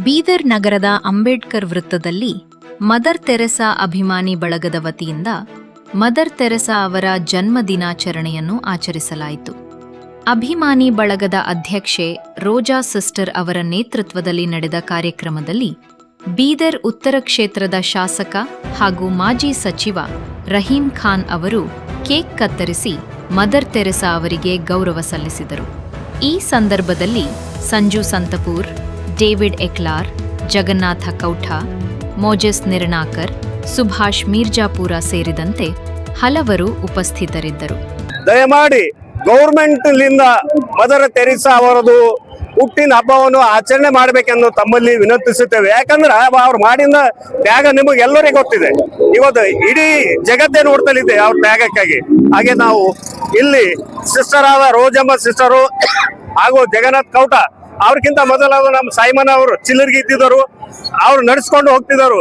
ಬೀದರ್ ನಗರದ ಅಂಬೇಡ್ಕರ್ ವೃತ್ತದಲ್ಲಿ mother Theresa ಅಭಿಮಾನಿ ಬಳಗದ ವತಿಯಿಂದ ಮದರ್ ತೆರೆಸಾ ಅವರ ಜನ್ಮ ದಿನಾಚರಣೆಯನ್ನು ಆಚರಿಸಲಾಯಿತು. ಅಭಿಮಾನಿ ಬಳಗದ ಅಧ್ಯಕ್ಷೆ ರೋಜಾ ಸಿಸ್ಟರ್ ಅವರ ನೇತೃತ್ವದಲ್ಲಿ ನಡೆದ ಕಾರ್ಯಕ್ರಮದಲ್ಲಿ ಬೀದರ್ ಉತ್ತರ ಕ್ಷೇತ್ರದ ಶಾಸಕ ಹಾಗೂ ಮಾಜಿ ಸಚಿವ ರಹೀಂ ಖಾನ್ ಅವರು ಕೇಕ್ ಕತ್ತರಿಸಿ ಮದರ್ ತೆರೆಸಾ ಅವರಿಗೆ ಗೌರವ ಸಲ್ಲಿಸಿದರು. ಈ ಸಂದರ್ಭದಲ್ಲಿ ಸಂಜು ಸಂತಪೂರ್, ಡೇವಿಡ್ ಎಕ್ಲಾರ್, ಜಗನ್ನಾಥ ಕೌಠ, ಮೋಜೆಸ್ ನಿರ್ಣಾಕರ್, ಸುಭಾಷ್ ಮೀರ್ಜಾಪುರ ಸೇರಿದಂತೆ ಹಲವರು ಉಪಸ್ಥಿತರಿದ್ದರು. ದಯಮಾಡಿ ಗೌರ್ಮೆಂಟ್ ಲಿಂದ ಮದರ್ ತೆರೆಸಾ ಅವರದು ಹುಟ್ಟಿನ ಹಬ್ಬವನ್ನು ಆಚರಣೆ ಮಾಡಬೇಕೆಂದು ತಮ್ಮಲ್ಲಿ ವಿನಂತಿಸುತ್ತೇವೆ. ಯಾಕಂದ್ರೆ ಅವ್ರು ಮಾಡಿದ ತ್ಯಾಗ ನಿಮಗೆಲ್ಲರಿಗೂ ಗೊತ್ತಿದೆ. ಇವತ್ತು ಇಡೀ ಜಗತ್ತೇ ನೋಡ್ತಲಿದೆ ಅವ್ರ ತ್ಯಾಗಕ್ಕಾಗಿ. ಹಾಗೆ ನಾವು ಇಲ್ಲಿ ಸಿಸ್ಟರ್ ಆದ ರೋಜಮ್ಮ ಸಿಸ್ಟರು ಹಾಗೂ ಜಗನ್ನಾಥ್ ಕೌಟ ಅವ್ರಕ್ಕಿಂತ ಮೊದಲಾದ ನಮ್ಮ ಸೈಮನ್ ಅವರು ಚಿಲ್ಲರ್ಗಿ ಇದ್ದಿದ್ದರು, ಅವ್ರು ನಡೆಸ್ಕೊಂಡು ಹೋಗ್ತಿದ್ದರು.